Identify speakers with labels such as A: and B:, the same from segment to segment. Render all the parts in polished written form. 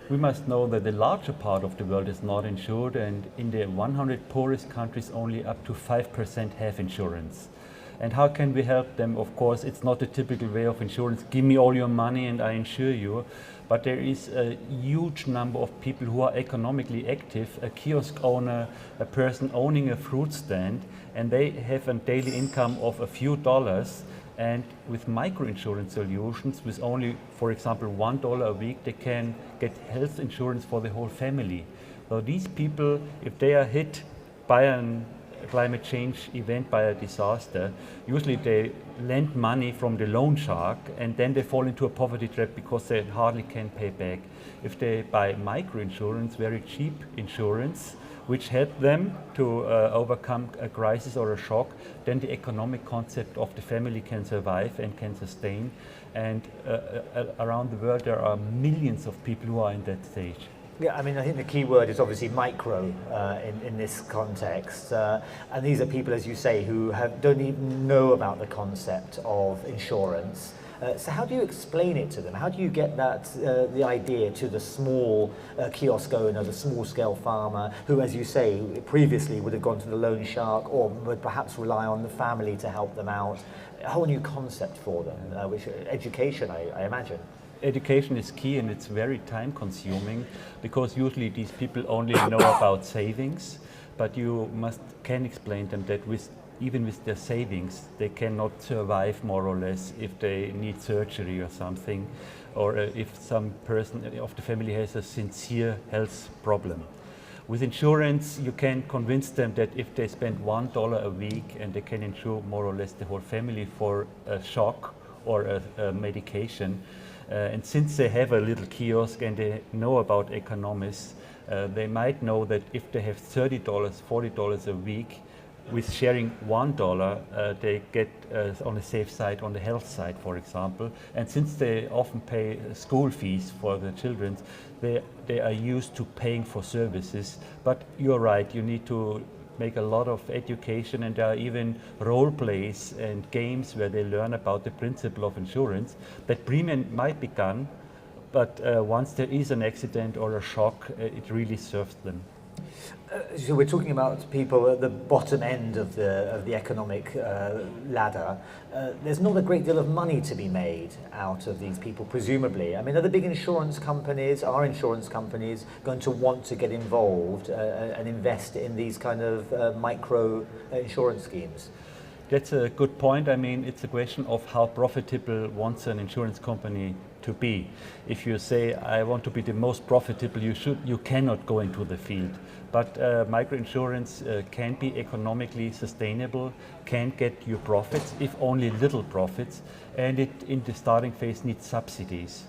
A: We must know that the larger part of the world is not insured, and in the 100 poorest countries only up to 5% have insurance. And how can we help them? Of course, it's not the typical way of insurance, give me all your money and I insure you. But there is a huge number of people who are economically active, a kiosk owner, a person owning a fruit stand, and they have a daily income of a few dollars. And with micro-insurance solutions, with only, for example, $1 a week, they can get health insurance for the whole family. So these people, if they are hit by a climate change event, by a disaster, usually they lend money from the loan shark and then they fall into a poverty trap because they hardly can pay back. If they buy micro-insurance, very cheap insurance, which help them to overcome a crisis or a shock, then the economic concept of the family can survive and can sustain. And around the world there are millions of people who are in that stage.
B: Yeah, I mean, I think the key word is obviously micro in this context. And these are people, as you say, who don't even know about the concept of insurance. So how do you explain it to them? How do you get that the idea to the small kiosk owner, the small-scale farmer, who, as you say, previously would have gone to the loan shark or would perhaps rely on the family to help them out? A whole new concept for them, which education, I imagine.
A: Education is key, and it's very time consuming because usually these people only know about savings, but you can explain them that even with their savings, they cannot survive more or less if they need surgery or something, or if some person of the family has a sincere health problem. With insurance, you can convince them that if they spend $1 a week and they can insure more or less the whole family for a shock or a medication, and since they have a little kiosk and they know about economics, they might know that if they have $30, $40 a week, with sharing $1, they get on the safe side, on the health side, for example. And since they often pay school fees for the children, they are used to paying for services. But you're right, you need to make a lot of education, and there are even role plays and games where they learn about the principle of insurance. That premium might be gone, but once there is an accident or a shock, it really serves them.
B: So we're talking about people at the bottom end of the economic ladder. There's not a great deal of money to be made out of these people, presumably. I mean, are the big insurance companies, going to want to get involved and invest in these kind of micro insurance schemes?
A: That's a good point. I mean, it's a question of how profitable wants an insurance company to be. If you say, I want to be the most profitable, you cannot go into the field. But microinsurance can be economically sustainable, can get you profits, if only little profits, and it in the starting phase needs subsidies.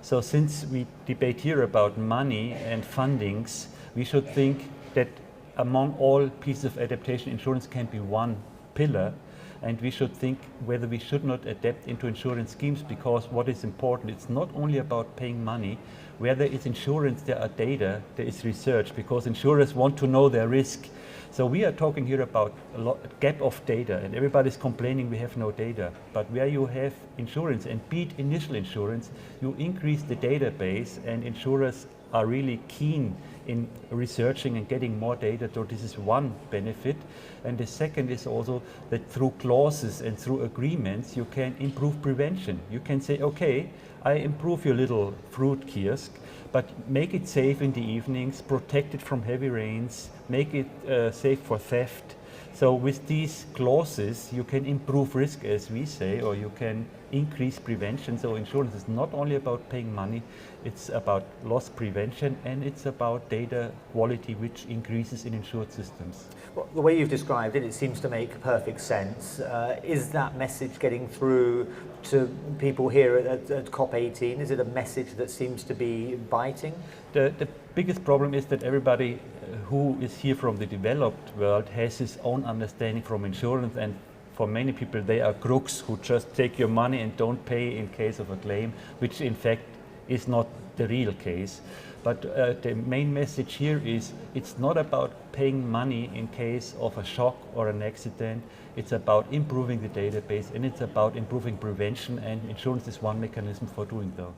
A: So since we debate here about money and fundings, we should think that among all pieces of adaptation, insurance can be one pillar, and we should think whether we should not adapt into insurance schemes, because what is important, it's not only about paying money. Where there is insurance, there are data, there is research, because insurers want to know their risk. So we are talking here about a gap of data, and everybody's complaining we have no data. But where you have insurance, and be it initial insurance, you increase the database, and insurers are really keen in researching and getting more data. So this is one benefit. And the second is also that through clauses and through agreements, you can improve prevention. You can say, okay, I improve your little fruit kiosk, but make it safe in the evenings, protect it from heavy rains, make it safe for theft. So with these clauses, you can improve risk, as we say, or you can increase prevention. So insurance is not only about paying money, it's about loss prevention, and it's about data quality, which increases in insured systems.
B: Well, the way you've described it, it seems to make perfect sense. Is that message getting through to people here at COP18? Is it a message that seems to be biting?
A: The biggest problem is that everybody who is here from the developed world has his own understanding from insurance, and for many people they are crooks who just take your money and don't pay in case of a claim, which in fact is not the real case. But the main message here is it's not about paying money in case of a shock or an accident. It's about improving the database, and it's about improving prevention, and insurance is one mechanism for doing so.